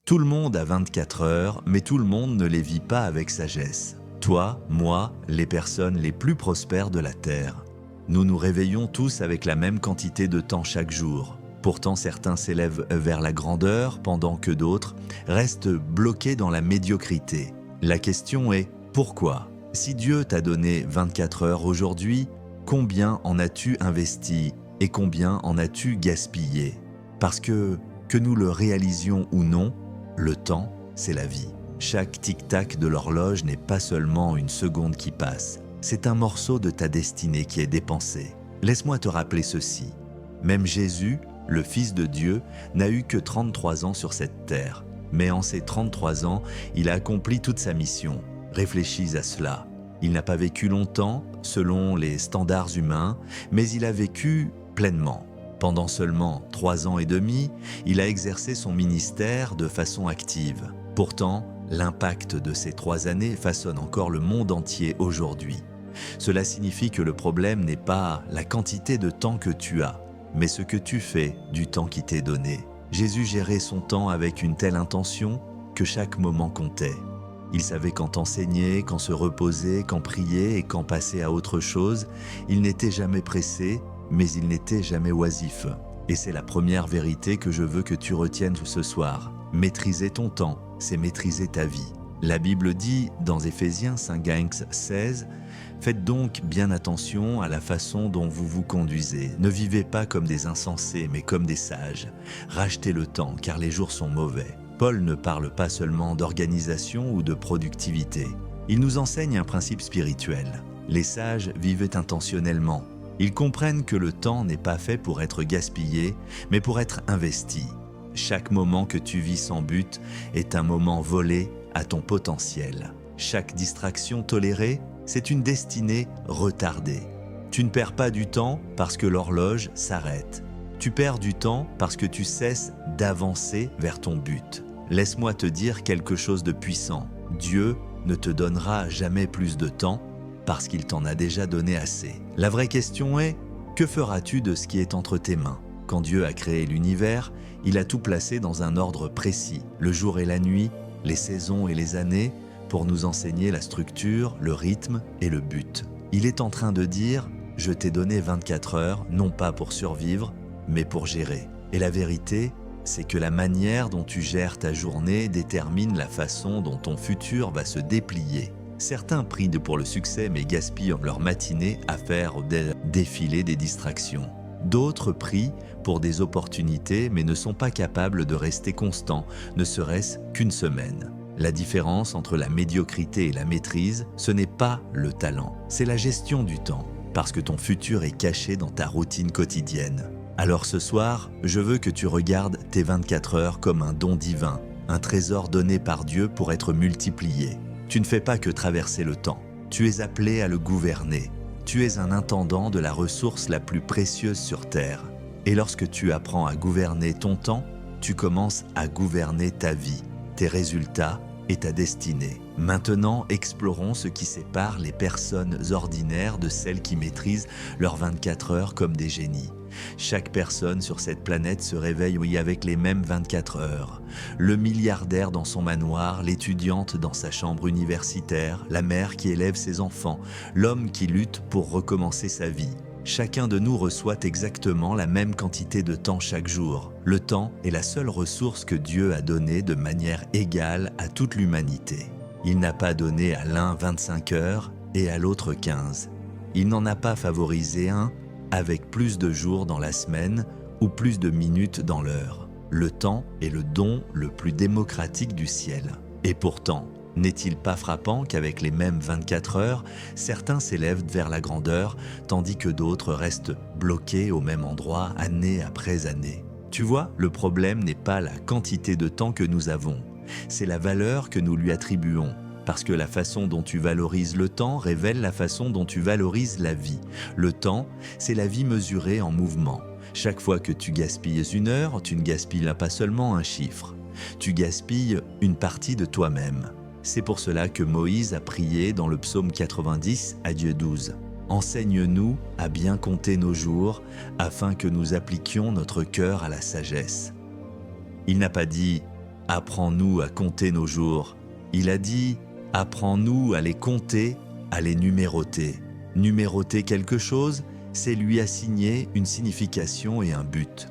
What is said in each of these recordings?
Tout le monde a 24 heures, mais tout le monde ne les vit pas avec sagesse. Toi, moi, les personnes les plus prospères de la Terre. Nous nous réveillons tous avec la même quantité de temps chaque jour. Pourtant, certains s'élèvent vers la grandeur, pendant que d'autres restent bloqués dans la médiocrité. La question est, pourquoi? Si Dieu t'a donné 24 heures aujourd'hui, combien en as-tu investi et combien en as-tu gaspillé? Parce que nous le réalisions ou non, le temps, c'est la vie. Chaque tic-tac de l'horloge n'est pas seulement une seconde qui passe, c'est un morceau de ta destinée qui est dépensé. Laisse-moi te rappeler ceci. Même Jésus, le Fils de Dieu, n'a eu que 33 ans sur cette terre. Mais en ces 33 ans, il a accompli toute sa mission. Réfléchis à cela. Il n'a pas vécu longtemps, selon les standards humains, mais il a vécu pleinement. Pendant seulement 3 ans et demi, il a exercé son ministère de façon active. Pourtant, l'impact de ces 3 années façonne encore le monde entier aujourd'hui. Cela signifie que le problème n'est pas la quantité de temps que tu as, mais ce que tu fais du temps qui t'est donné. Jésus gérait son temps avec une telle intention que chaque moment comptait. Il savait quand enseigner, quand se reposer, quand prier et quand passer à autre chose. Il n'était jamais pressé, mais il n'était jamais oisif. Et c'est la première vérité que je veux que tu retiennes ce soir. Maîtriser ton temps, c'est maîtriser ta vie. La Bible dit dans Éphésiens 5:16, « Faites donc bien attention à la façon dont vous vous conduisez. Ne vivez pas comme des insensés, mais comme des sages. Rachetez le temps, car les jours sont mauvais. » Paul ne parle pas seulement d'organisation ou de productivité. Il nous enseigne un principe spirituel. Les sages vivaient intentionnellement. Ils comprennent que le temps n'est pas fait pour être gaspillé, mais pour être investi. Chaque moment que tu vis sans but est un moment volé à ton potentiel. Chaque distraction tolérée, c'est une destinée retardée. Tu ne perds pas du temps parce que l'horloge s'arrête. Tu perds du temps parce que tu cesses d'avancer vers ton but. Laisse-moi te dire quelque chose de puissant. Dieu ne te donnera jamais plus de temps parce qu'il t'en a déjà donné assez. La vraie question est, que feras-tu de ce qui est entre tes mains? Quand Dieu a créé l'univers, il a tout placé dans un ordre précis, le jour et la nuit, les saisons et les années, pour nous enseigner la structure, le rythme et le but. Il est en train de dire, je t'ai donné 24 heures, non pas pour survivre, mais pour gérer. Et la vérité, c'est que la manière dont tu gères ta journée détermine la façon dont ton futur va se déplier. Certains prient pour le succès mais gaspillent leur matinée à faire défiler des distractions. D'autres prient pour des opportunités mais ne sont pas capables de rester constants, ne serait-ce qu'une semaine. La différence entre la médiocrité et la maîtrise, ce n'est pas le talent, c'est la gestion du temps, parce que ton futur est caché dans ta routine quotidienne. Alors ce soir, je veux que tu regardes tes 24 heures comme un don divin, un trésor donné par Dieu pour être multiplié. Tu ne fais pas que traverser le temps, tu es appelé à le gouverner. Tu es un intendant de la ressource la plus précieuse sur Terre. Et lorsque tu apprends à gouverner ton temps, tu commences à gouverner ta vie, tes résultats et ta destinée. Maintenant, explorons ce qui sépare les personnes ordinaires de celles qui maîtrisent leurs 24 heures comme des génies. Chaque personne sur cette planète se réveille avec les mêmes 24 heures. Le milliardaire dans son manoir, l'étudiante dans sa chambre universitaire, la mère qui élève ses enfants, l'homme qui lutte pour recommencer sa vie. Chacun de nous reçoit exactement la même quantité de temps chaque jour. Le temps est la seule ressource que Dieu a donnée de manière égale à toute l'humanité. Il n'a pas donné à l'un 25 heures et à l'autre 15. Il n'en a pas favorisé un avec plus de jours dans la semaine ou plus de minutes dans l'heure. Le temps est le don le plus démocratique du ciel. Et pourtant, n'est-il pas frappant qu'avec les mêmes 24 heures, certains s'élèvent vers la grandeur, tandis que d'autres restent bloqués au même endroit année après année? Tu vois, le problème n'est pas la quantité de temps que nous avons, c'est la valeur que nous lui attribuons. Parce que la façon dont tu valorises le temps révèle la façon dont tu valorises la vie. Le temps, c'est la vie mesurée en mouvement. Chaque fois que tu gaspilles une heure, tu ne gaspilles pas seulement un chiffre. Tu gaspilles une partie de toi-même. C'est pour cela que Moïse a prié dans le psaume 90 à Dieu 12. « Enseigne-nous à bien compter nos jours, afin que nous appliquions notre cœur à la sagesse. » Il n'a pas dit « apprends-nous à compter nos jours. Il a dit, apprends-nous à les compter, à les numéroter. Numéroter quelque chose, c'est lui assigner une signification et un but.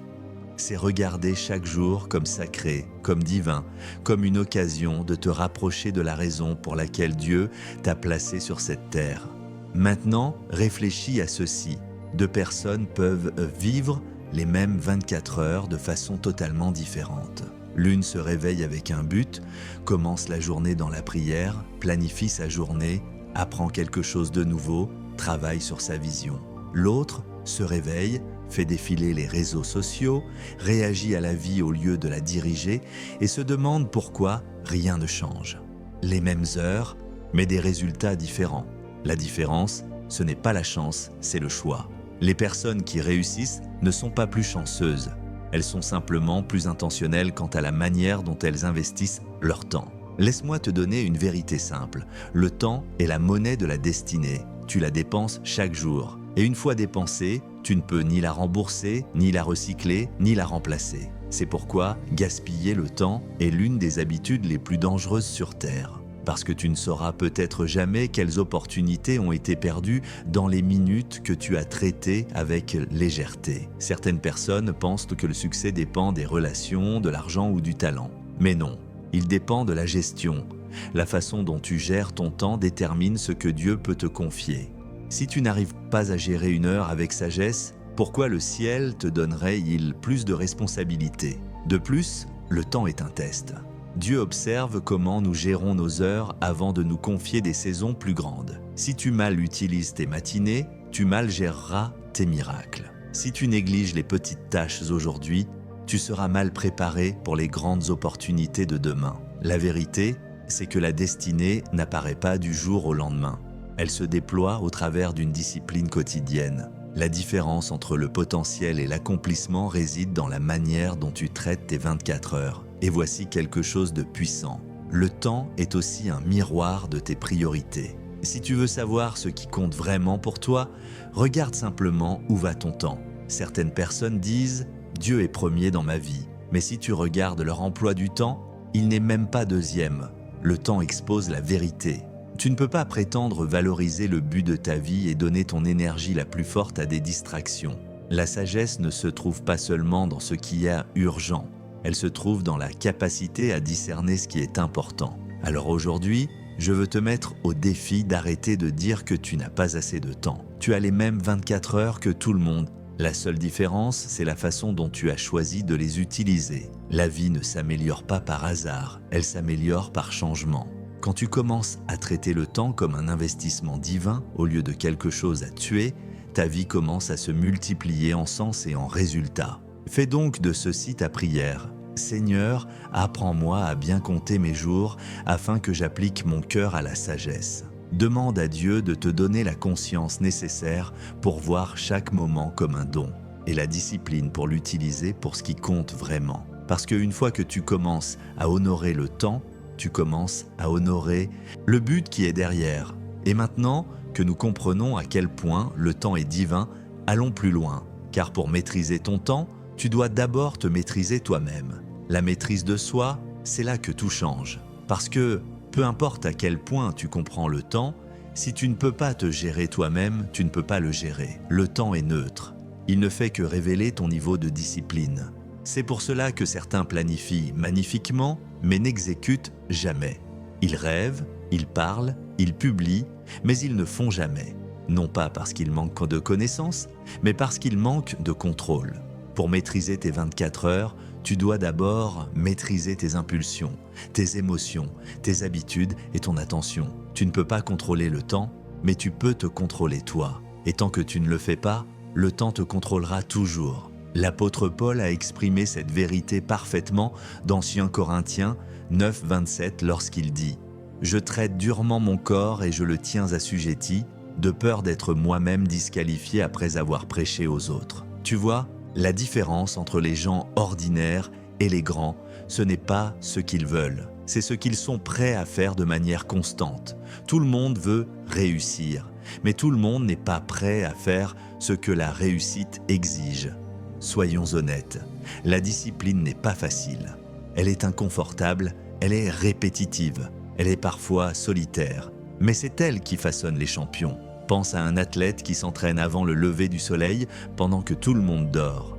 C'est regarder chaque jour comme sacré, comme divin, comme une occasion de te rapprocher de la raison pour laquelle Dieu t'a placé sur cette terre. Maintenant, réfléchis à ceci. Deux personnes peuvent vivre les mêmes 24 heures de façon totalement différente. L'une se réveille avec un but, commence la journée dans la prière, planifie sa journée, apprend quelque chose de nouveau, travaille sur sa vision. L'autre se réveille, fait défiler les réseaux sociaux, réagit à la vie au lieu de la diriger et se demande pourquoi rien ne change. Les mêmes heures, mais des résultats différents. La différence, ce n'est pas la chance, c'est le choix. Les personnes qui réussissent ne sont pas plus chanceuses. Elles sont simplement plus intentionnelles quant à la manière dont elles investissent leur temps. Laisse-moi te donner une vérité simple. Le temps est la monnaie de la destinée. Tu la dépenses chaque jour. Et une fois dépensée, tu ne peux ni la rembourser, ni la recycler, ni la remplacer. C'est pourquoi gaspiller le temps est l'une des habitudes les plus dangereuses sur Terre. Parce que tu ne sauras peut-être jamais quelles opportunités ont été perdues dans les minutes que tu as traitées avec légèreté. Certaines personnes pensent que le succès dépend des relations, de l'argent ou du talent. Mais non, il dépend de la gestion. La façon dont tu gères ton temps détermine ce que Dieu peut te confier. Si tu n'arrives pas à gérer une heure avec sagesse, pourquoi le ciel te donnerait-il plus de responsabilités? De plus, le temps est un test. Dieu observe comment nous gérons nos heures avant de nous confier des saisons plus grandes. Si tu mal utilises tes matinées, tu mal géreras tes miracles. Si tu négliges les petites tâches aujourd'hui, tu seras mal préparé pour les grandes opportunités de demain. La vérité, c'est que la destinée n'apparaît pas du jour au lendemain. Elle se déploie au travers d'une discipline quotidienne. La différence entre le potentiel et l'accomplissement réside dans la manière dont tu traites tes 24 heures. Et voici quelque chose de puissant. Le temps est aussi un miroir de tes priorités. Si tu veux savoir ce qui compte vraiment pour toi, regarde simplement où va ton temps. Certaines personnes disent « Dieu est premier dans ma vie ». Mais si tu regardes leur emploi du temps, il n'est même pas deuxième. Le temps expose la vérité. Tu ne peux pas prétendre valoriser le but de ta vie et donner ton énergie la plus forte à des distractions. La sagesse ne se trouve pas seulement dans ce qui est urgent. Elle se trouve dans la capacité à discerner ce qui est important. Alors aujourd'hui, je veux te mettre au défi d'arrêter de dire que tu n'as pas assez de temps. Tu as les mêmes 24 heures que tout le monde. La seule différence, c'est la façon dont tu as choisi de les utiliser. La vie ne s'améliore pas par hasard, elle s'améliore par changement. Quand tu commences à traiter le temps comme un investissement divin au lieu de quelque chose à tuer, ta vie commence à se multiplier en sens et en résultats. Fais donc de ceci ta prière. Seigneur, apprends-moi à bien compter mes jours afin que j'applique mon cœur à la sagesse. Demande à Dieu de te donner la conscience nécessaire pour voir chaque moment comme un don et la discipline pour l'utiliser pour ce qui compte vraiment. Parce qu'une fois que tu commences à honorer le temps, tu commences à honorer le but qui est derrière. Et maintenant que nous comprenons à quel point le temps est divin, allons plus loin. Car pour maîtriser ton temps, tu dois d'abord te maîtriser toi-même. La maîtrise de soi, c'est là que tout change. Parce que, peu importe à quel point tu comprends le temps, si tu ne peux pas te gérer toi-même, tu ne peux pas le gérer. Le temps est neutre. Il ne fait que révéler ton niveau de discipline. C'est pour cela que certains planifient magnifiquement, mais n'exécutent jamais. Ils rêvent, ils parlent, ils publient, mais ils ne font jamais. Non pas parce qu'ils manquent de connaissances, mais parce qu'ils manquent de contrôle. Pour maîtriser tes 24 heures, tu dois d'abord maîtriser tes impulsions, tes émotions, tes habitudes et ton attention. Tu ne peux pas contrôler le temps, mais tu peux te contrôler toi. Et tant que tu ne le fais pas, le temps te contrôlera toujours. L'apôtre Paul a exprimé cette vérité parfaitement dans 1 Corinthiens 9, 27 lorsqu'il dit « Je traite durement mon corps et je le tiens assujetti, de peur d'être moi-même disqualifié après avoir prêché aux autres. » Tu vois, la différence entre les gens ordinaires et les grands, ce n'est pas ce qu'ils veulent, c'est ce qu'ils sont prêts à faire de manière constante. Tout le monde veut réussir, mais tout le monde n'est pas prêt à faire ce que la réussite exige. Soyons honnêtes, la discipline n'est pas facile. Elle est inconfortable, elle est répétitive, elle est parfois solitaire. Mais c'est elle qui façonne les champions. Pense à un athlète qui s'entraîne avant le lever du soleil pendant que tout le monde dort.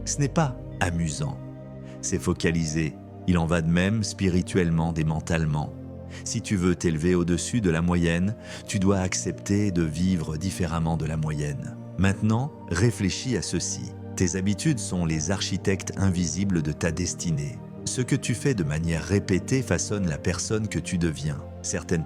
Ce n'est pas amusant, c'est focalisé. Il en va de même spirituellement et mentalement. Si tu veux t'élever au-dessus de la moyenne, tu dois accepter de vivre différemment de la moyenne. Maintenant, réfléchis à ceci. Tes habitudes sont les architectes invisibles de ta destinée. Ce que tu fais de manière répétée façonne la personne que tu deviens. Certaines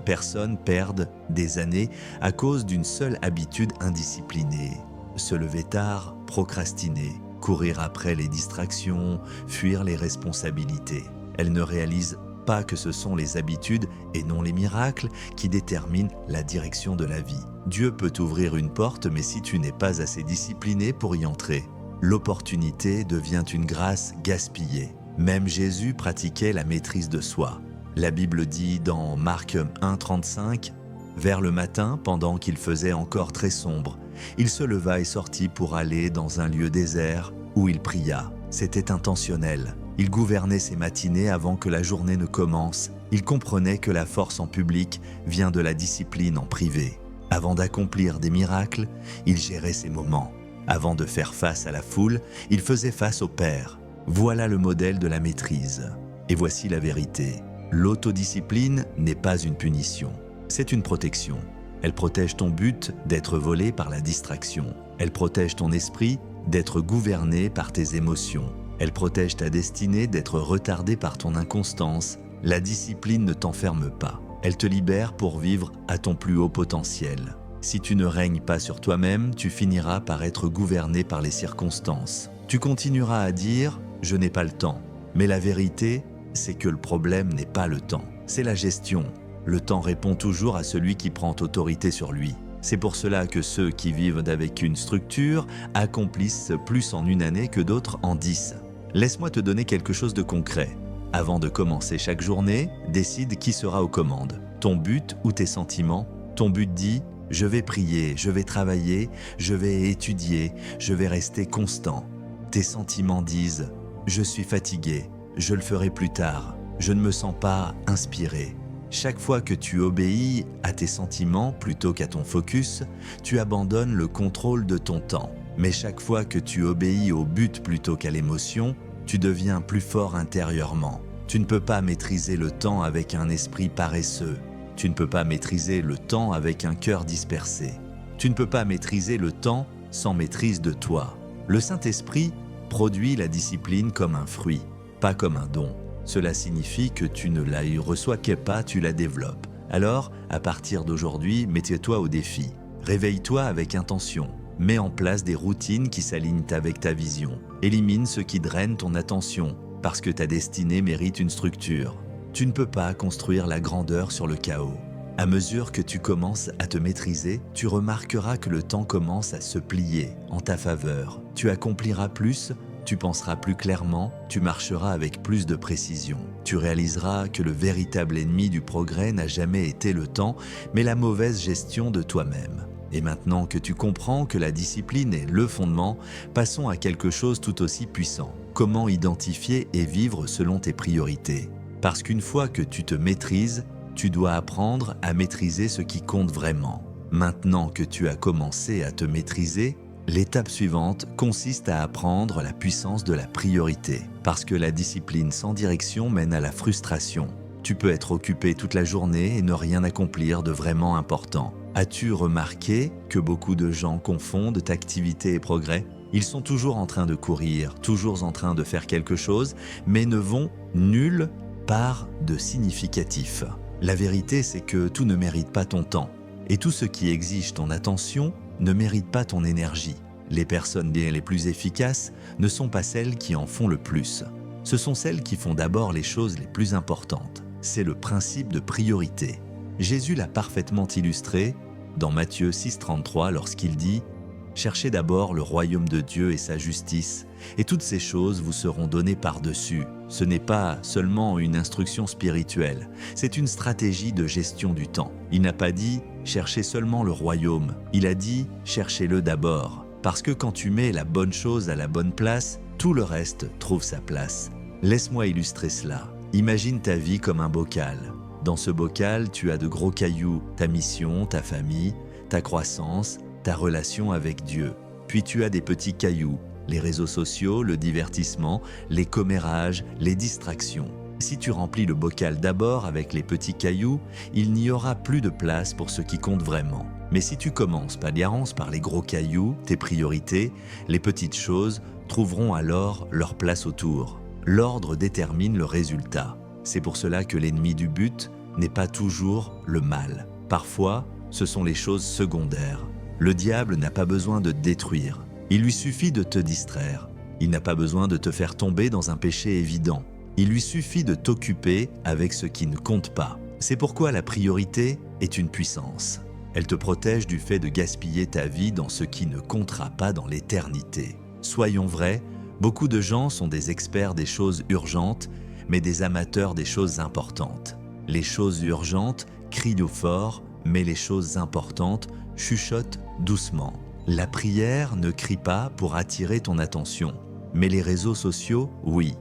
personnes perdent des années à cause d'une seule habitude indisciplinée. Se lever tard, procrastiner, courir après les distractions, fuir les responsabilités. Elles ne réalisent pas que ce sont les habitudes et non les miracles qui déterminent la direction de la vie. Dieu peut t'ouvrir une porte, mais si tu n'es pas assez discipliné pour y entrer, l'opportunité devient une grâce gaspillée. Même Jésus pratiquait la maîtrise de soi. La Bible dit dans Marc 1,35 « Vers le matin, pendant qu'il faisait encore très sombre, il se leva et sortit pour aller dans un lieu désert où il pria. C'était intentionnel. Il gouvernait ses matinées avant que la journée ne commence. Il comprenait que la force en public vient de la discipline en privé. Avant d'accomplir des miracles, il gérait ses moments. Avant de faire face à la foule, il faisait face au Père. Voilà le modèle de la maîtrise. Et voici la vérité. L'autodiscipline n'est pas une punition, c'est une protection. Elle protège ton but d'être volé par la distraction. Elle protège ton esprit d'être gouverné par tes émotions. Elle protège ta destinée d'être retardée par ton inconstance. La discipline ne t'enferme pas. Elle te libère pour vivre à ton plus haut potentiel. Si tu ne règnes pas sur toi-même, tu finiras par être gouverné par les circonstances. Tu continueras à dire « je n'ai pas le temps ». Mais la vérité, c'est que le problème n'est pas le temps, c'est la gestion. Le temps répond toujours à celui qui prend autorité sur lui. C'est pour cela que ceux qui vivent avec une structure accomplissent plus en une année que d'autres en 10. Laisse-moi te donner quelque chose de concret. Avant de commencer chaque journée, décide qui sera aux commandes. Ton but ou tes sentiments? Ton but dit « je vais prier, je vais travailler, je vais étudier, je vais rester constant ». Tes sentiments disent « je suis fatigué, je le ferai plus tard, je ne me sens pas inspiré ». Chaque fois que tu obéis à tes sentiments plutôt qu'à ton focus, tu abandonnes le contrôle de ton temps. Mais chaque fois que tu obéis au but plutôt qu'à l'émotion, tu deviens plus fort intérieurement. Tu ne peux pas maîtriser le temps avec un esprit paresseux. Tu ne peux pas maîtriser le temps avec un cœur dispersé. Tu ne peux pas maîtriser le temps sans maîtrise de toi. Le Saint-Esprit produit la discipline comme un fruit, pas comme un don. Cela signifie que tu ne la reçois pas, tu la développes. Alors, à partir d'aujourd'hui, mets-toi au défi. Réveille-toi avec intention. Mets en place des routines qui s'alignent avec ta vision. Élimine ce qui draine ton attention, parce que ta destinée mérite une structure. Tu ne peux pas construire la grandeur sur le chaos. À mesure que tu commences à te maîtriser, tu remarqueras que le temps commence à se plier en ta faveur. Tu accompliras plus, tu penseras plus clairement, tu marcheras avec plus de précision. Tu réaliseras que le véritable ennemi du progrès n'a jamais été le temps, mais la mauvaise gestion de toi-même. Et maintenant que tu comprends que la discipline est le fondement, passons à quelque chose tout aussi puissant. Comment identifier et vivre selon tes priorités? Parce qu'une fois que tu te maîtrises, tu dois apprendre à maîtriser ce qui compte vraiment. Maintenant que tu as commencé à te maîtriser, l'étape suivante consiste à apprendre la puissance de la priorité. Parce que la discipline sans direction mène à la frustration. Tu peux être occupé toute la journée et ne rien accomplir de vraiment important. As-tu remarqué que beaucoup de gens confondent activité et progrès? Ils sont toujours en train de courir, toujours en train de faire quelque chose, mais ne vont nulle part de significatif. La vérité, c'est que tout ne mérite pas ton temps. Et tout ce qui exige ton attention ne mérite pas ton énergie. Les personnes les plus efficaces ne sont pas celles qui en font le plus. Ce sont celles qui font d'abord les choses les plus importantes. C'est le principe de priorité. Jésus l'a parfaitement illustré dans Matthieu 6,33 lorsqu'il dit « Cherchez d'abord le royaume de Dieu et sa justice, et toutes ces choses vous seront données par-dessus. » Ce n'est pas seulement une instruction spirituelle, c'est une stratégie de gestion du temps. Il n'a pas dit « cherchez seulement le royaume », il a dit « cherchez-le d'abord ». Parce que quand tu mets la bonne chose à la bonne place, tout le reste trouve sa place. Laisse-moi illustrer cela. Imagine ta vie comme un bocal. Dans ce bocal, tu as de gros cailloux, ta mission, ta famille, ta croissance, ta relation avec Dieu. Puis tu as des petits cailloux, les réseaux sociaux, le divertissement, les commérages, les distractions. Si tu remplis le bocal d'abord avec les petits cailloux, il n'y aura plus de place pour ce qui compte vraiment. Mais si tu commences par les gros cailloux, tes priorités, les petites choses trouveront alors leur place autour. L'ordre détermine le résultat. C'est pour cela que l'ennemi du but n'est pas toujours le mal. Parfois, ce sont les choses secondaires. Le diable n'a pas besoin de te détruire. Il lui suffit de te distraire. Il n'a pas besoin de te faire tomber dans un péché évident. Il lui suffit de t'occuper avec ce qui ne compte pas. C'est pourquoi la priorité est une puissance. Elle te protège du fait de gaspiller ta vie dans ce qui ne comptera pas dans l'éternité. Soyons vrais, beaucoup de gens sont des experts des choses urgentes, mais des amateurs des choses importantes. Les choses urgentes crient au fort, mais les choses importantes chuchotent doucement. La prière ne crie pas pour attirer ton attention, mais les réseaux sociaux, oui.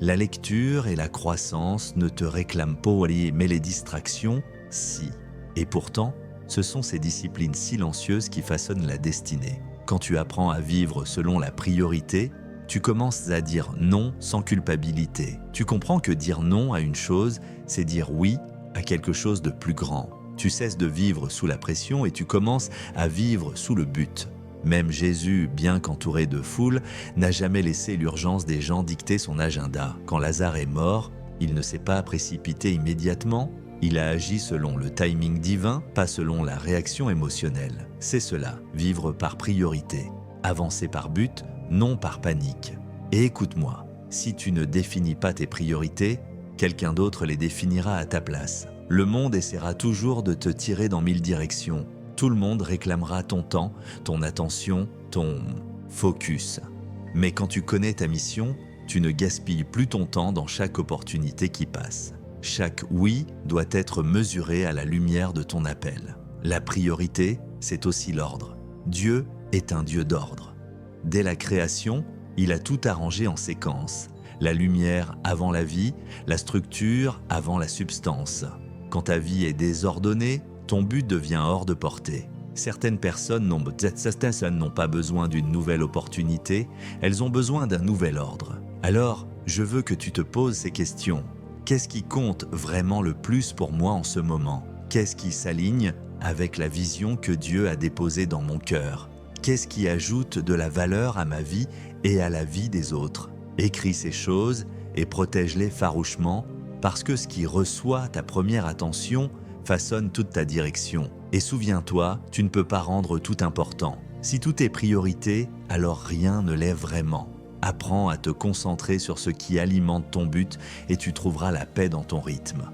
La lecture et la croissance ne te réclament pas, mais les distractions, si. Et pourtant, ce sont ces disciplines silencieuses qui façonnent la destinée. Quand tu apprends à vivre selon la priorité, tu commences à dire non sans culpabilité. Tu comprends que dire non à une chose, c'est dire oui à quelque chose de plus grand. Tu cesses de vivre sous la pression et tu commences à vivre sous le but. Même Jésus, bien qu'entouré de foule, n'a jamais laissé l'urgence des gens dicter son agenda. Quand Lazare est mort, il ne s'est pas précipité immédiatement. Il a agi selon le timing divin, pas selon la réaction émotionnelle. C'est cela, vivre par priorité. Avancer par but, non par panique. Et écoute-moi, si tu ne définis pas tes priorités, quelqu'un d'autre les définira à ta place. Le monde essaiera toujours de te tirer dans 1000 directions. Tout le monde réclamera ton temps, ton attention, ton focus. Mais quand tu connais ta mission, tu ne gaspilles plus ton temps dans chaque opportunité qui passe. Chaque oui doit être mesuré à la lumière de ton appel. La priorité, c'est aussi l'ordre. Dieu est un Dieu d'ordre. Dès la création, il a tout arrangé en séquence. La lumière avant la vie, la structure avant la substance. Quand ta vie est désordonnée, ton but devient hors de portée. Certaines personnes n'ont pas besoin d'une nouvelle opportunité, elles ont besoin d'un nouvel ordre. Alors, je veux que tu te poses ces questions. Qu'est-ce qui compte vraiment le plus pour moi en ce moment? Qu'est-ce qui s'aligne avec la vision que Dieu a déposée dans mon cœur? Qu'est-ce qui ajoute de la valeur à ma vie et à la vie des autres? Écris ces choses et protège-les farouchement, parce que ce qui reçoit ta première attention façonne toute ta direction. Et souviens-toi, tu ne peux pas rendre tout important. Si tout est priorité, alors rien ne l'est vraiment. Apprends à te concentrer sur ce qui alimente ton but et tu trouveras la paix dans ton rythme.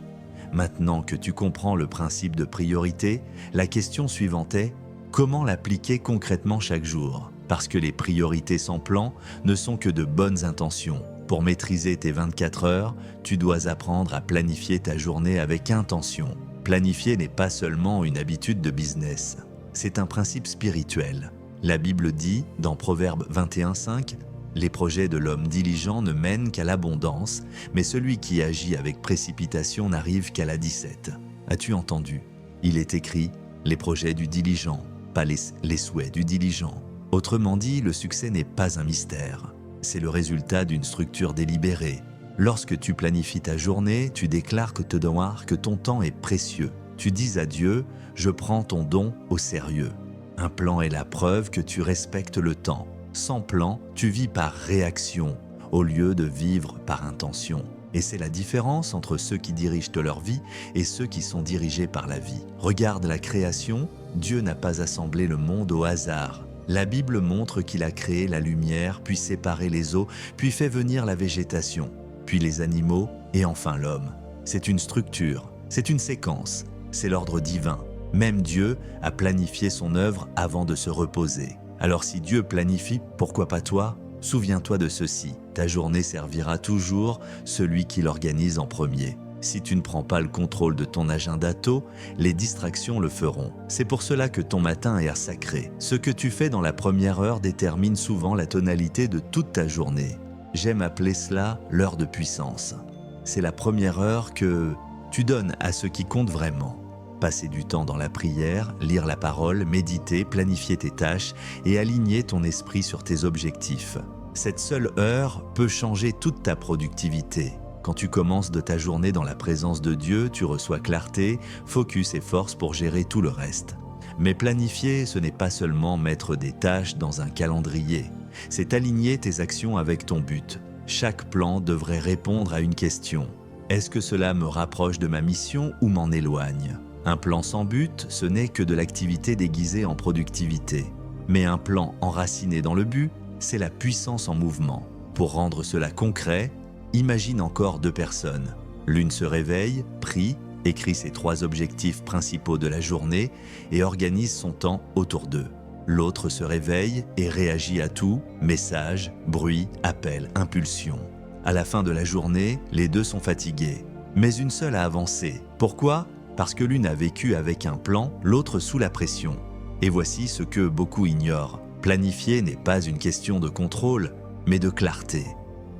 Maintenant que tu comprends le principe de priorité, la question suivante est: comment l'appliquer concrètement chaque jour? Parce que les priorités sans plan ne sont que de bonnes intentions. Pour maîtriser tes 24 heures, tu dois apprendre à planifier ta journée avec intention. Planifier n'est pas seulement une habitude de business, c'est un principe spirituel. La Bible dit, dans Proverbe 21:5, « Les projets de l'homme diligent ne mènent qu'à l'abondance, mais celui qui agit avec précipitation n'arrive qu'à la disette. » As-tu entendu? Il est écrit « Les projets du diligent, pas les souhaits du diligent. » Autrement dit, le succès n'est pas un mystère. C'est le résultat d'une structure délibérée. Lorsque tu planifies ta journée, tu déclares que ton temps est précieux. Tu dis à Dieu, je prends ton don au sérieux. Un plan est la preuve que tu respectes le temps. Sans plan, tu vis par réaction, au lieu de vivre par intention. Et c'est la différence entre ceux qui dirigent leur vie et ceux qui sont dirigés par la vie. Regarde la création, Dieu n'a pas assemblé le monde au hasard. La Bible montre qu'il a créé la lumière, puis séparé les eaux, puis fait venir la végétation, puis les animaux et enfin l'homme. C'est une structure, c'est une séquence, c'est l'ordre divin. Même Dieu a planifié son œuvre avant de se reposer. Alors si Dieu planifie, pourquoi pas toi? Souviens-toi de ceci, ta journée servira toujours celui qui l'organise en premier. Si tu ne prends pas le contrôle de ton agenda tôt, les distractions le feront. C'est pour cela que ton matin est sacré. Ce que tu fais dans la première heure détermine souvent la tonalité de toute ta journée. J'aime appeler cela l'heure de puissance. C'est la première heure que tu donnes à ce qui compte vraiment. Passer du temps dans la prière, lire la parole, méditer, planifier tes tâches et aligner ton esprit sur tes objectifs. Cette seule heure peut changer toute ta productivité. Quand tu commences de ta journée dans la présence de Dieu, tu reçois clarté, focus et force pour gérer tout le reste. Mais planifier, ce n'est pas seulement mettre des tâches dans un calendrier. C'est aligner tes actions avec ton but. Chaque plan devrait répondre à une question. Est-ce que cela me rapproche de ma mission ou m'en éloigne ? Un plan sans but, ce n'est que de l'activité déguisée en productivité. Mais un plan enraciné dans le but, c'est la puissance en mouvement. Pour rendre cela concret, imagine encore 2 personnes. L'une se réveille, prie, écrit ses 3 objectifs principaux de la journée et organise son temps autour d'eux. L'autre se réveille et réagit à tout, messages, bruit, appels, impulsions. À la fin de la journée, les 2 sont fatigués, mais une seule a avancé. Pourquoi ? Parce que l'une a vécu avec un plan, l'autre sous la pression. Et voici ce que beaucoup ignorent. Planifier n'est pas une question de contrôle, mais de clarté.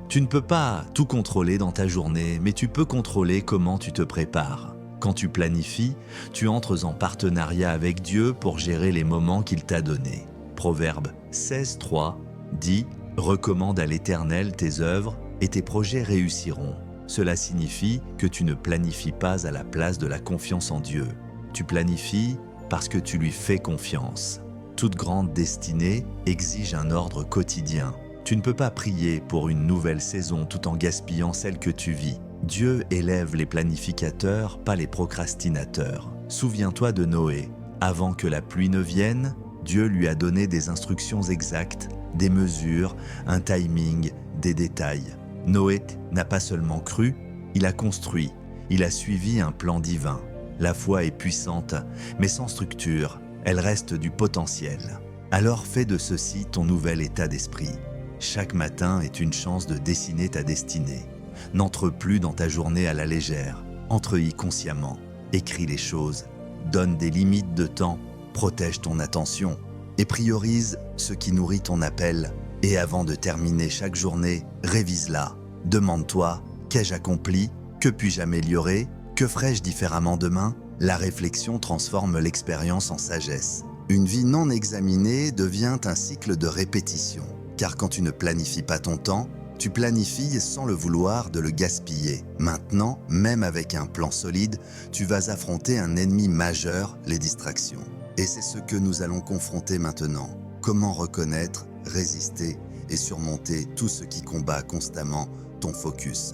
Tu ne peux pas tout contrôler dans ta journée, mais tu peux contrôler comment tu te prépares. Quand tu planifies, tu entres en partenariat avec Dieu pour gérer les moments qu'il t'a donnés. Proverbe 16:3 dit « Recommande à l'Éternel tes œuvres et tes projets réussiront ». Cela signifie que tu ne planifies pas à la place de la confiance en Dieu. Tu planifies parce que tu lui fais confiance. Toute grande destinée exige un ordre quotidien. Tu ne peux pas prier pour une nouvelle saison tout en gaspillant celle que tu vis. Dieu élève les planificateurs, pas les procrastinateurs. Souviens-toi de Noé. Avant que la pluie ne vienne, Dieu lui a donné des instructions exactes, des mesures, un timing, des détails. Noé n'a pas seulement cru, il a construit, il a suivi un plan divin. La foi est puissante, mais sans structure, elle reste du potentiel. Alors fais de ceci ton nouvel état d'esprit. Chaque matin est une chance de dessiner ta destinée. N'entre plus dans ta journée à la légère, entre-y consciemment, écris les choses, donne des limites de temps, protège ton attention et priorise ce qui nourrit ton appel. Et avant de terminer chaque journée, révise-la. Demande-toi, qu'ai-je accompli? Que puis-je améliorer? Que ferai-je différemment demain? La réflexion transforme l'expérience en sagesse. Une vie non examinée devient un cycle de répétition. Car quand tu ne planifies pas ton temps, tu planifies sans le vouloir de le gaspiller. Maintenant, même avec un plan solide, tu vas affronter un ennemi majeur, les distractions. Et c'est ce que nous allons confronter maintenant. Comment reconnaître, résister et surmonter tout ce qui combat constamment ton focus.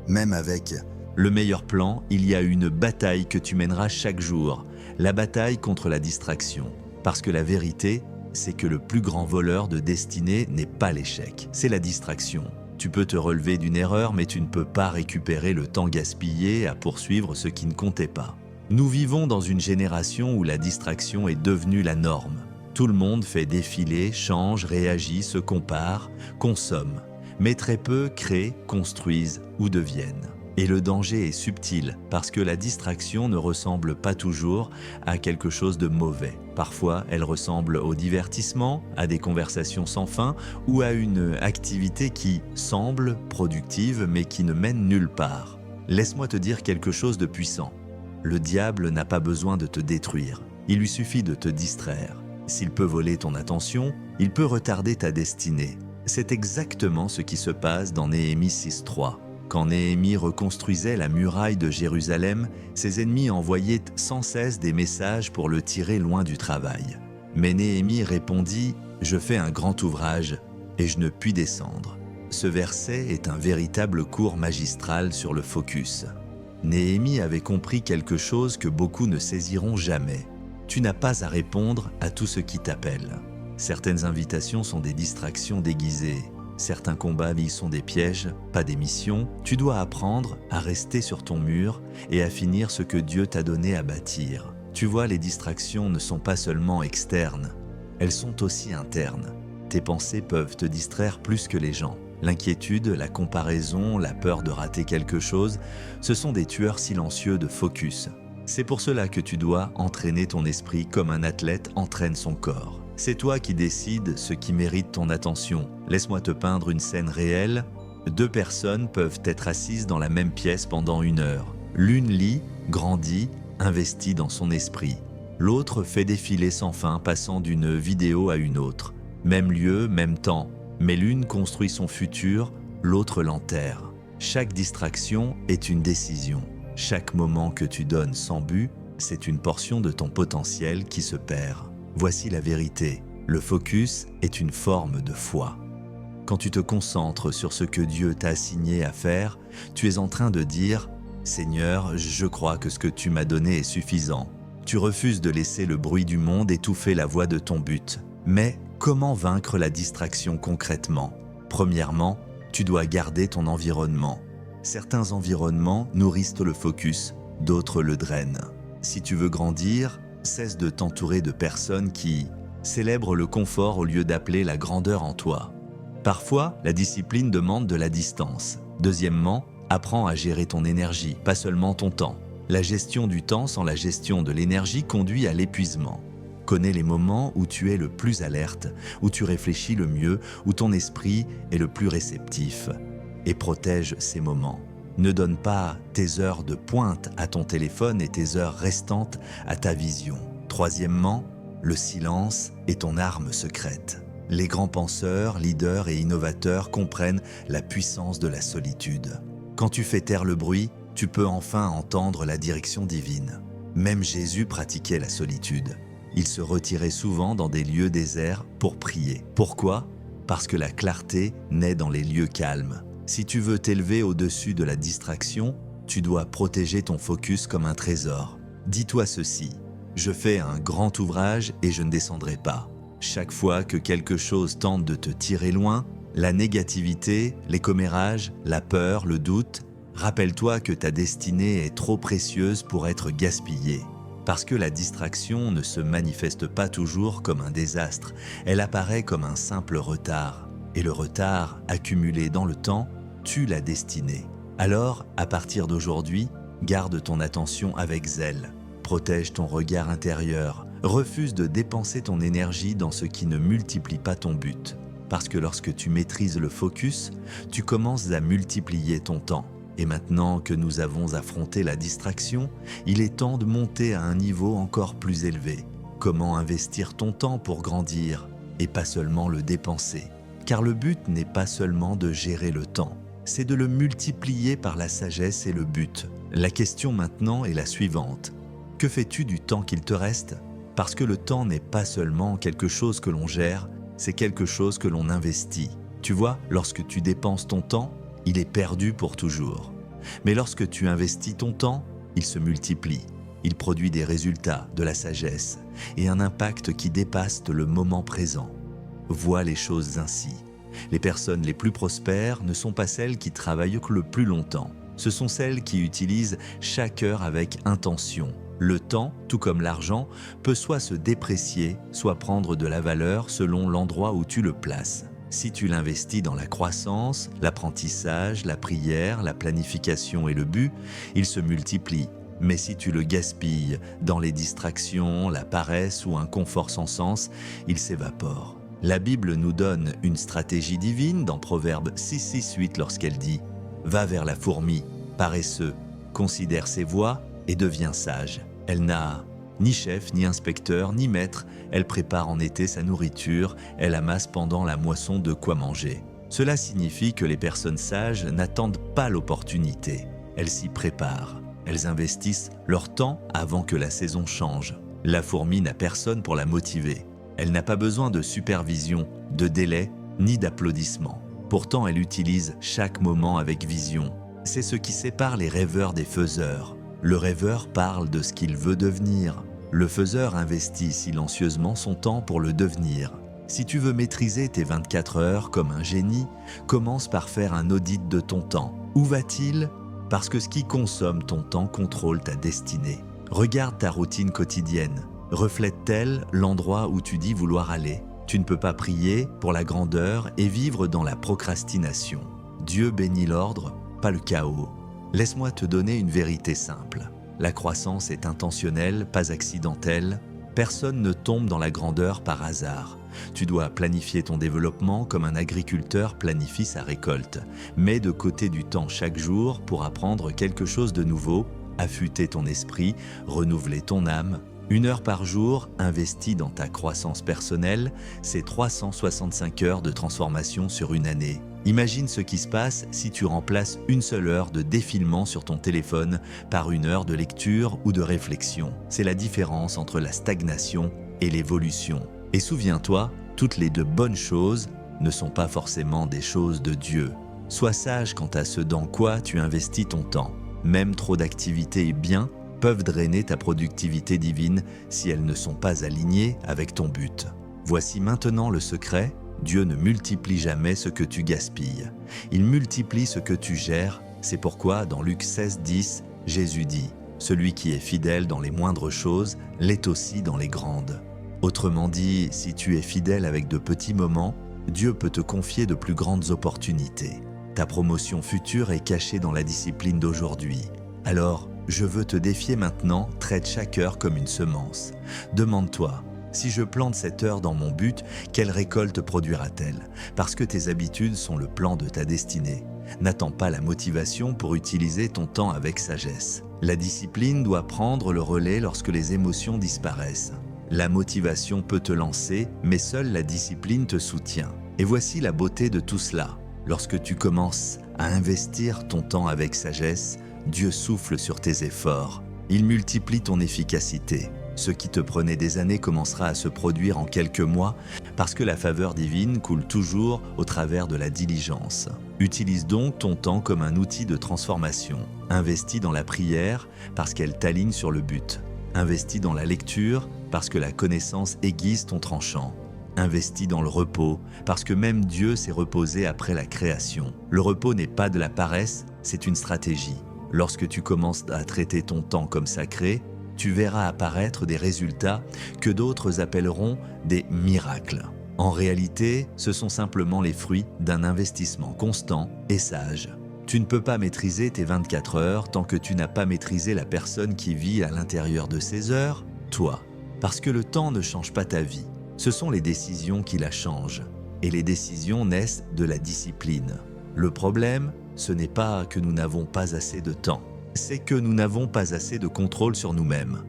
Même avec le meilleur plan, il y a une bataille que tu mèneras chaque jour, la bataille contre la distraction. Parce que la vérité, c'est que le plus grand voleur de destinée n'est pas l'échec, c'est la distraction. Tu peux te relever d'une erreur, mais tu ne peux pas récupérer le temps gaspillé à poursuivre ce qui ne comptait pas. Nous vivons dans une génération où la distraction est devenue la norme. Tout le monde fait défiler, change, réagit, se compare, consomme. Mais très peu créent, construisent ou deviennent. Et le danger est subtil parce que la distraction ne ressemble pas toujours à quelque chose de mauvais. Parfois, elle ressemble au divertissement, à des conversations sans fin ou à une activité qui semble productive mais qui ne mène nulle part. Laisse-moi te dire quelque chose de puissant. Le diable n'a pas besoin de te détruire. Il lui suffit de te distraire. S'il peut voler ton attention, il peut retarder ta destinée. C'est exactement ce qui se passe dans Néhémie 6:3. Quand Néhémie reconstruisait la muraille de Jérusalem, ses ennemis envoyaient sans cesse des messages pour le tirer loin du travail. Mais Néhémie répondit « Je fais un grand ouvrage et je ne puis descendre ». Ce verset est un véritable cours magistral sur le focus. Néhémie avait compris quelque chose que beaucoup ne saisiront jamais. Tu n'as pas à répondre à tout ce qui t'appelle. Certaines invitations sont des distractions déguisées. Certains combats y sont des pièges, pas des missions. Tu dois apprendre à rester sur ton mur et à finir ce que Dieu t'a donné à bâtir. Tu vois, les distractions ne sont pas seulement externes, elles sont aussi internes. Tes pensées peuvent te distraire plus que les gens. L'inquiétude, la comparaison, la peur de rater quelque chose, ce sont des tueurs silencieux de focus. C'est pour cela que tu dois entraîner ton esprit comme un athlète entraîne son corps. C'est toi qui décides ce qui mérite ton attention. Laisse-moi te peindre une scène réelle. Deux personnes peuvent être assises dans la même pièce pendant 1 heure. L'une lit, grandit, investit dans son esprit. L'autre fait défiler sans fin, passant d'une vidéo à une autre. Même lieu, même temps, mais l'une construit son futur, l'autre l'enterre. Chaque distraction est une décision. Chaque moment que tu donnes sans but, c'est une portion de ton potentiel qui se perd. Voici la vérité. Le focus est une forme de foi. Quand tu te concentres sur ce que Dieu t'a assigné à faire, tu es en train de dire « Seigneur, je crois que ce que tu m'as donné est suffisant ». Tu refuses de laisser le bruit du monde étouffer la voix de ton but. Mais comment vaincre la distraction concrètement? Premièrement, tu dois garder ton environnement. Certains environnements nourrissent le focus, d'autres le drainent. Si tu veux grandir, cesse de t'entourer de personnes qui célèbrent le confort au lieu d'appeler la grandeur en toi. Parfois, la discipline demande de la distance. Deuxièmement, apprends à gérer ton énergie, pas seulement ton temps. La gestion du temps sans la gestion de l'énergie conduit à l'épuisement. Connais les moments où tu es le plus alerte, où tu réfléchis le mieux, où ton esprit est le plus réceptif. Et protège ces moments. Ne donne pas tes heures de pointe à ton téléphone et tes heures restantes à ta vision. Troisièmement, le silence est ton arme secrète. Les grands penseurs, leaders et innovateurs comprennent la puissance de la solitude. Quand tu fais taire le bruit, tu peux enfin entendre la direction divine. Même Jésus pratiquait la solitude. Il se retirait souvent dans des lieux déserts pour prier. Pourquoi? Parce que la clarté naît dans les lieux calmes. Si tu veux t'élever au-dessus de la distraction, tu dois protéger ton focus comme un trésor. Dis-toi ceci, je fais un grand ouvrage et je ne descendrai pas. Chaque fois que quelque chose tente de te tirer loin, la négativité, les commérages, la peur, le doute, rappelle-toi que ta destinée est trop précieuse pour être gaspillée. Parce que la distraction ne se manifeste pas toujours comme un désastre, elle apparaît comme un simple retard. Et le retard, accumulé dans le temps, tue la destinée. Alors, à partir d'aujourd'hui, garde ton attention avec zèle. Protège ton regard intérieur. Refuse de dépenser ton énergie dans ce qui ne multiplie pas ton but. Parce que lorsque tu maîtrises le focus, tu commences à multiplier ton temps. Et maintenant que nous avons affronté la distraction, il est temps de monter à un niveau encore plus élevé. Comment investir ton temps pour grandir et pas seulement le dépenser? Car le but n'est pas seulement de gérer le temps, c'est de le multiplier par la sagesse et le but. La question maintenant est la suivante. Que fais-tu du temps qu'il te reste? Parce que le temps n'est pas seulement quelque chose que l'on gère, c'est quelque chose que l'on investit. Tu vois, lorsque tu dépenses ton temps, il est perdu pour toujours. Mais lorsque tu investis ton temps, il se multiplie. Il produit des résultats, de la sagesse et un impact qui dépasse le moment présent. Vois les choses ainsi. Les personnes les plus prospères ne sont pas celles qui travaillent le plus longtemps. Ce sont celles qui utilisent chaque heure avec intention. Le temps, tout comme l'argent, peut soit se déprécier, soit prendre de la valeur selon l'endroit où tu le places. Si tu l'investis dans la croissance, l'apprentissage, la prière, la planification et le but, il se multiplie. Mais si tu le gaspilles dans les distractions, la paresse ou un confort sans sens, il s'évapore. La Bible nous donne une stratégie divine dans Proverbe 6:8 lorsqu'elle dit « Va vers la fourmi, paresseux, considère ses voies et deviens sage. Elle n'a ni chef, ni inspecteur, ni maître, elle prépare en été sa nourriture, elle amasse pendant la moisson de quoi manger. » Cela signifie que les personnes sages n'attendent pas l'opportunité, elles s'y préparent. Elles investissent leur temps avant que la saison change. La fourmi n'a personne pour la motiver. Elle n'a pas besoin de supervision, de délai, ni d'applaudissements. Pourtant, elle utilise chaque moment avec vision. C'est ce qui sépare les rêveurs des faiseurs. Le rêveur parle de ce qu'il veut devenir. Le faiseur investit silencieusement son temps pour le devenir. Si tu veux maîtriser tes 24 heures comme un génie, commence par faire un audit de ton temps. Où va-t-il ? Parce que ce qui consomme ton temps contrôle ta destinée. Regarde ta routine quotidienne. Reflète-t-elle l'endroit où tu dis vouloir aller? Tu ne peux pas prier pour la grandeur et vivre dans la procrastination. Dieu bénit l'ordre, pas le chaos. Laisse-moi te donner une vérité simple. La croissance est intentionnelle, pas accidentelle. Personne ne tombe dans la grandeur par hasard. Tu dois planifier ton développement comme un agriculteur planifie sa récolte. Mets de côté du temps chaque jour pour apprendre quelque chose de nouveau, affûter ton esprit, renouveler ton âme. 1 heure par jour investie dans ta croissance personnelle, c'est 365 heures de transformation sur une année. Imagine ce qui se passe si tu remplaces une seule heure de défilement sur ton téléphone par 1 heure de lecture ou de réflexion. C'est la différence entre la stagnation et l'évolution. Et souviens-toi, toutes les 2 bonnes choses ne sont pas forcément des choses de Dieu. Sois sage quant à ce dans quoi tu investis ton temps. Même trop d'activités et biens peuvent drainer ta productivité divine si elles ne sont pas alignées avec ton but. Voici maintenant le secret: Dieu ne multiplie jamais ce que tu gaspilles. Il multiplie ce que tu gères. C'est pourquoi dans Luc 16:10, Jésus dit « Celui qui est fidèle dans les moindres choses l'est aussi dans les grandes ». Autrement dit, si tu es fidèle avec de petits moments, Dieu peut te confier de plus grandes opportunités. Ta promotion future est cachée dans la discipline d'aujourd'hui. Alors, je veux te défier maintenant, traite chaque heure comme une semence. Demande-toi, si je plante cette heure dans mon but, quelle récolte produira-t-elle? Parce que tes habitudes sont le plan de ta destinée. N'attends pas la motivation pour utiliser ton temps avec sagesse. La discipline doit prendre le relais lorsque les émotions disparaissent. La motivation peut te lancer, mais seule la discipline te soutient. Et voici la beauté de tout cela. Lorsque tu commences à investir ton temps avec sagesse, Dieu souffle sur tes efforts. Il multiplie ton efficacité. Ce qui te prenait des années commencera à se produire en quelques mois parce que la faveur divine coule toujours au travers de la diligence. Utilise donc ton temps comme un outil de transformation. Investis dans la prière parce qu'elle t'aligne sur le but. Investis dans la lecture parce que la connaissance aiguise ton tranchant. Investis dans le repos parce que même Dieu s'est reposé après la création. Le repos n'est pas de la paresse, c'est une stratégie. Lorsque tu commences à traiter ton temps comme sacré, tu verras apparaître des résultats que d'autres appelleront des miracles. En réalité, ce sont simplement les fruits d'un investissement constant et sage. Tu ne peux pas maîtriser tes 24 heures tant que tu n'as pas maîtrisé la personne qui vit à l'intérieur de ces heures, toi. Parce que le temps ne change pas ta vie, ce sont les décisions qui la changent. Et les décisions naissent de la discipline. Le problème, ce n'est pas que nous n'avons pas assez de temps, c'est que nous n'avons pas assez de contrôle sur nous-mêmes.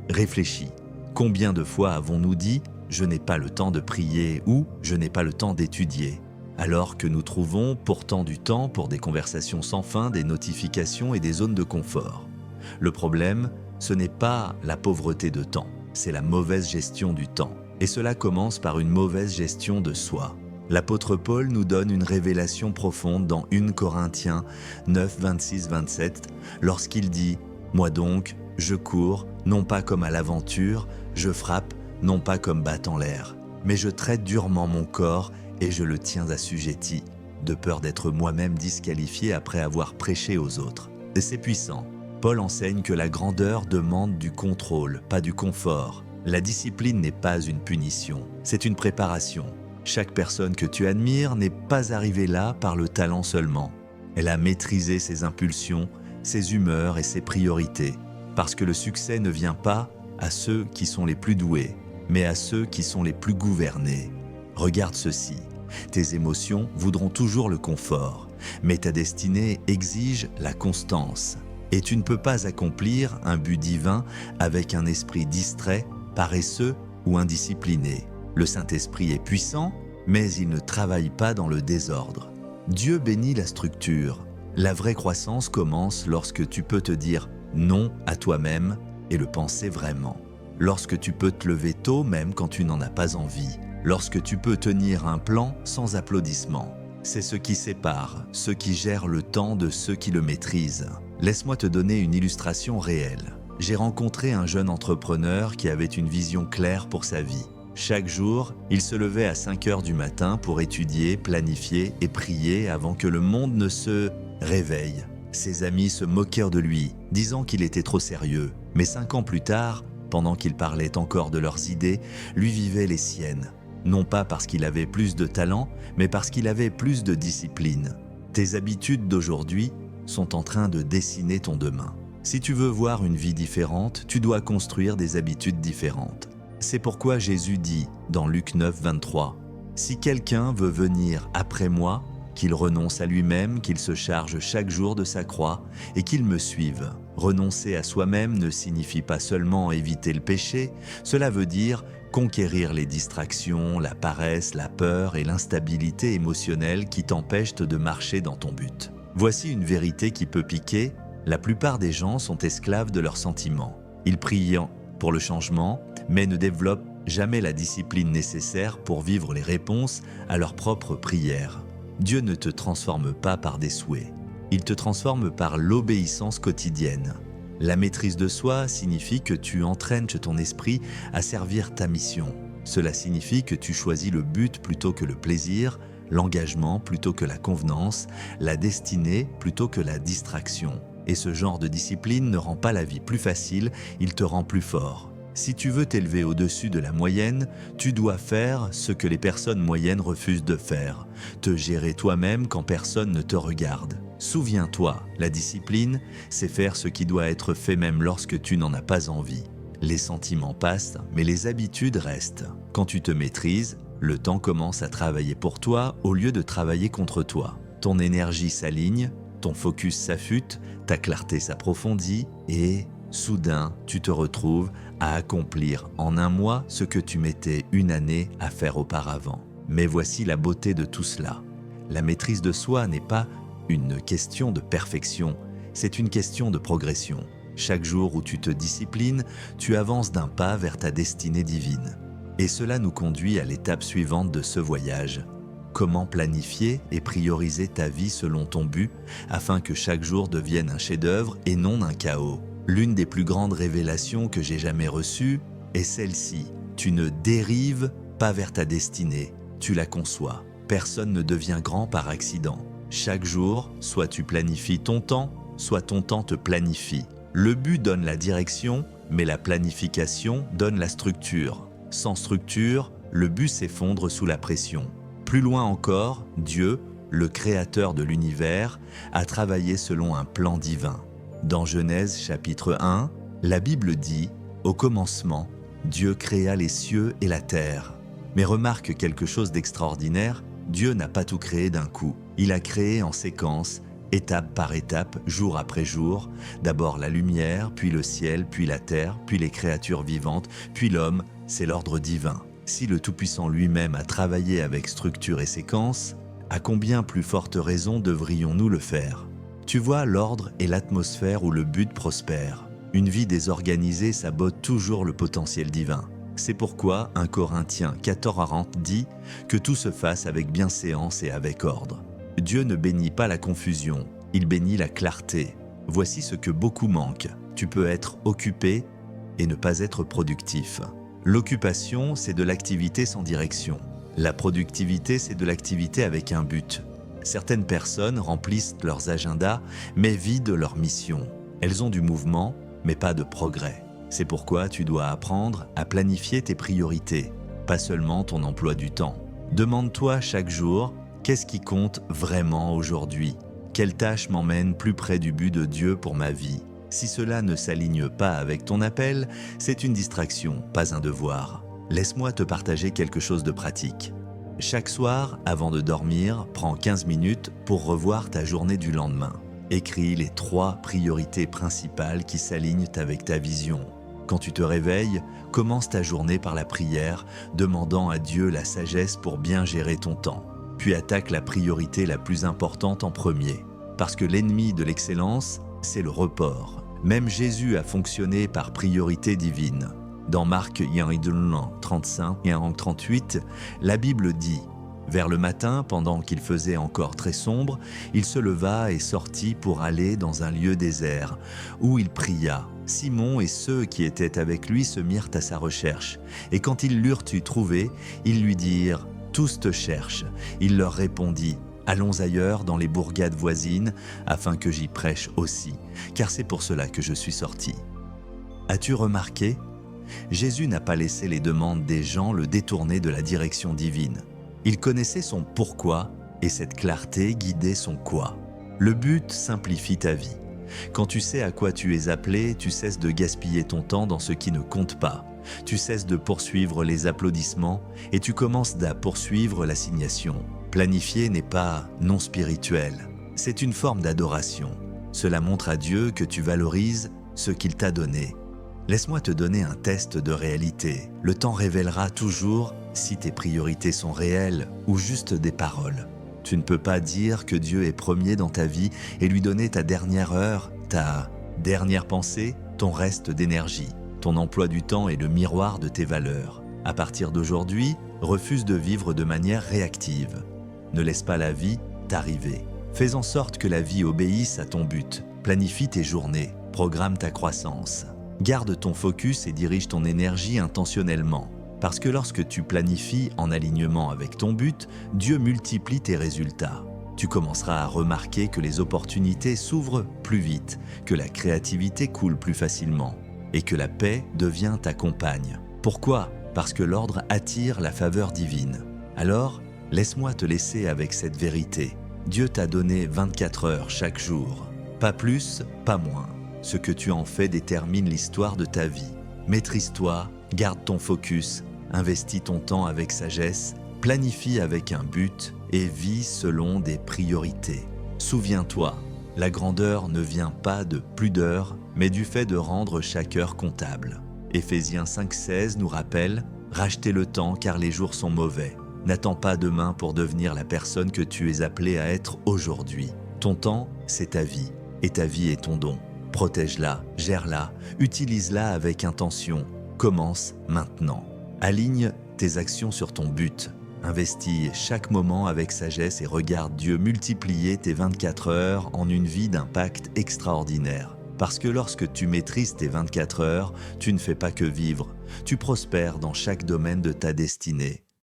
Réfléchis, combien de fois avons-nous dit « je n'ai pas le temps de prier » ou « je n'ai pas le temps d'étudier » alors que nous trouvons pourtant du temps pour des conversations sans fin, des notifications et des zones de confort. Le problème, ce n'est pas la pauvreté de temps, c'est la mauvaise gestion du temps. Et cela commence par une mauvaise gestion de soi. L'apôtre Paul nous donne une révélation profonde dans 1 Corinthiens 9, 26-27, lorsqu'il dit « Moi donc, je cours, non pas comme à l'aventure, je frappe, non pas comme battant l'air, mais je traite durement mon corps et je le tiens assujetti, de peur d'être moi-même disqualifié après avoir prêché aux autres. » Et c'est puissant. Paul enseigne que la grandeur demande du contrôle, pas du confort. La discipline n'est pas une punition, c'est une préparation. Chaque personne que tu admires n'est pas arrivée là par le talent seulement. Elle a maîtrisé ses impulsions, ses humeurs et ses priorités. Parce que le succès ne vient pas à ceux qui sont les plus doués, mais à ceux qui sont les plus gouvernés. Regarde ceci, tes émotions voudront toujours le confort, mais ta destinée exige la constance. Et tu ne peux pas accomplir un but divin avec un esprit distrait, paresseux ou indiscipliné. Le Saint-Esprit est puissant, mais il ne travaille pas dans le désordre. Dieu bénit la structure. La vraie croissance commence lorsque tu peux te dire non à toi-même et le penser vraiment. Lorsque tu peux te lever tôt même quand tu n'en as pas envie. Lorsque tu peux tenir un plan sans applaudissements. C'est ce qui sépare ceux qui gèrent le temps de ceux qui le maîtrisent. Laisse-moi te donner une illustration réelle. J'ai rencontré un jeune entrepreneur qui avait une vision claire pour sa vie. Chaque jour, il se levait à 5 heures du matin pour étudier, planifier et prier avant que le monde ne se réveille. Ses amis se moquèrent de lui, disant qu'il était trop sérieux. Mais 5 ans plus tard, pendant qu'ils parlaient encore de leurs idées, lui vivait les siennes. Non pas parce qu'il avait plus de talent, mais parce qu'il avait plus de discipline. Tes habitudes d'aujourd'hui sont en train de dessiner ton demain. Si tu veux voir une vie différente, tu dois construire des habitudes différentes. C'est pourquoi Jésus dit dans Luc 9, 23, « Si quelqu'un veut venir après moi, qu'il renonce à lui-même, qu'il se charge chaque jour de sa croix et qu'il me suive. » Renoncer à soi-même ne signifie pas seulement éviter le péché, cela veut dire conquérir les distractions, la paresse, la peur et l'instabilité émotionnelle qui t'empêchent de marcher dans ton but. Voici une vérité qui peut piquer, la plupart des gens sont esclaves de leurs sentiments. Ils prient pour le changement, mais ne développent jamais la discipline nécessaire pour vivre les réponses à leurs propres prières. Dieu ne te transforme pas par des souhaits, il te transforme par l'obéissance quotidienne. La maîtrise de soi signifie que tu entraînes ton esprit à servir ta mission. Cela signifie que tu choisis le but plutôt que le plaisir, l'engagement plutôt que la convenance, la destinée plutôt que la distraction. Et ce genre de discipline ne rend pas la vie plus facile, il te rend plus fort. Si tu veux t'élever au-dessus de la moyenne, tu dois faire ce que les personnes moyennes refusent de faire, te gérer toi-même quand personne ne te regarde. Souviens-toi, la discipline, c'est faire ce qui doit être fait même lorsque tu n'en as pas envie. Les sentiments passent, mais les habitudes restent. Quand tu te maîtrises, le temps commence à travailler pour toi au lieu de travailler contre toi. Ton énergie s'aligne, ton focus s'affûte, ta clarté s'approfondit et, soudain, tu te retrouves à accomplir en un mois ce que tu mettais une année à faire auparavant. Mais voici la beauté de tout cela. La maîtrise de soi n'est pas une question de perfection, c'est une question de progression. Chaque jour où tu te disciplines, tu avances d'un pas vers ta destinée divine. Et cela nous conduit à l'étape suivante de ce voyage. Comment planifier et prioriser ta vie selon ton but afin que chaque jour devienne un chef-d'œuvre et non un chaos. L'une des plus grandes révélations que j'ai jamais reçues est celle-ci. Tu ne dérives pas vers ta destinée, tu la conçois. Personne ne devient grand par accident. Chaque jour, soit tu planifies ton temps, soit ton temps te planifie. Le but donne la direction, mais la planification donne la structure. Sans structure, le but s'effondre sous la pression. Plus loin encore, Dieu, le créateur de l'univers, a travaillé selon un plan divin. Dans Genèse chapitre 1, la Bible dit « Au commencement, Dieu créa les cieux et la terre ». Mais remarque quelque chose d'extraordinaire, Dieu n'a pas tout créé d'un coup. Il a créé en séquence, étape par étape, jour après jour, d'abord la lumière, puis le ciel, puis la terre, puis les créatures vivantes, puis l'homme, c'est l'ordre divin. Si le Tout-Puissant lui-même a travaillé avec structure et séquence, à combien plus forte raison devrions-nous le faire ? Tu vois, l'ordre est l'atmosphère où le but prospère. Une vie désorganisée sabote toujours le potentiel divin. C'est pourquoi 1 Corinthiens 14:40 dit que tout se fasse avec bienséance et avec ordre. Dieu ne bénit pas la confusion, il bénit la clarté. Voici ce que beaucoup manquent. Tu peux être occupé et ne pas être productif. L'occupation, c'est de l'activité sans direction. La productivité, c'est de l'activité avec un but. Certaines personnes remplissent leurs agendas, mais vident leur mission. Elles ont du mouvement, mais pas de progrès. C'est pourquoi tu dois apprendre à planifier tes priorités, pas seulement ton emploi du temps. Demande-toi chaque jour, qu'est-ce qui compte vraiment aujourd'hui ? Quelle tâche m'emmène plus près du but de Dieu pour ma vie ? Si cela ne s'aligne pas avec ton appel, c'est une distraction, pas un devoir. Laisse-moi te partager quelque chose de pratique. Chaque soir, avant de dormir, prends 15 minutes pour revoir ta journée du lendemain. Écris les 3 priorités principales qui s'alignent avec ta vision. Quand tu te réveilles, commence ta journée par la prière, demandant à Dieu la sagesse pour bien gérer ton temps. Puis attaque la priorité la plus importante en premier. Parce que l'ennemi de l'excellence, c'est le report. Même Jésus a fonctionné par priorité divine. Dans Marc 35 et 38, la Bible dit « Vers le matin, pendant qu'il faisait encore très sombre, il se leva et sortit pour aller dans un lieu désert, où il pria. Simon et ceux qui étaient avec lui se mirent à sa recherche. Et quand ils l'eurent trouvé, ils lui dirent « Tous te cherchent ». Il leur répondit « Allons ailleurs dans les bourgades voisines, afin que j'y prêche aussi, car c'est pour cela que je suis sorti. » As-tu remarqué ? Jésus n'a pas laissé les demandes des gens le détourner de la direction divine. Il connaissait son pourquoi et cette clarté guidait son quoi. Le but simplifie ta vie. Quand tu sais à quoi tu es appelé, tu cesses de gaspiller ton temps dans ce qui ne compte pas. Tu cesses de poursuivre les applaudissements et tu commences à poursuivre l'assignation. Planifier n'est pas non spirituel, c'est une forme d'adoration. Cela montre à Dieu que tu valorises ce qu'il t'a donné. Laisse-moi te donner un test de réalité. Le temps révélera toujours si tes priorités sont réelles ou juste des paroles. Tu ne peux pas dire que Dieu est premier dans ta vie et lui donner ta dernière heure, ta dernière pensée, ton reste d'énergie. Ton emploi du temps est le miroir de tes valeurs. À partir d'aujourd'hui, refuse de vivre de manière réactive. Ne laisse pas la vie t'arriver. Fais en sorte que la vie obéisse à ton but. Planifie tes journées, programme ta croissance. Garde ton focus et dirige ton énergie intentionnellement. Parce que lorsque tu planifies en alignement avec ton but, Dieu multiplie tes résultats. Tu commenceras à remarquer que les opportunités s'ouvrent plus vite, que la créativité coule plus facilement et que la paix devient ta compagne. Pourquoi ? Parce que l'ordre attire la faveur divine. Alors, laisse-moi te laisser avec cette vérité. Dieu t'a donné 24 heures chaque jour. Pas plus, pas moins. Ce que tu en fais détermine l'histoire de ta vie. Maîtrise-toi, garde ton focus, investis ton temps avec sagesse, planifie avec un but et vis selon des priorités. Souviens-toi, la grandeur ne vient pas de plus d'heures, mais du fait de rendre chaque heure comptable. Éphésiens 5,16 nous rappelle « Rachetez le temps car les jours sont mauvais. N'attends pas demain pour devenir la personne que tu es appelé à être aujourd'hui. Ton temps, c'est ta vie, et ta vie est ton don. Protège-la, gère-la, utilise-la avec intention. Commence maintenant. Aligne tes actions sur ton but. Investis chaque moment avec sagesse et regarde Dieu multiplier tes 24 heures en une vie d'impact extraordinaire. Parce que lorsque tu maîtrises tes 24 heures, tu ne fais pas que vivre. Tu prospères dans chaque domaine de ta destinée.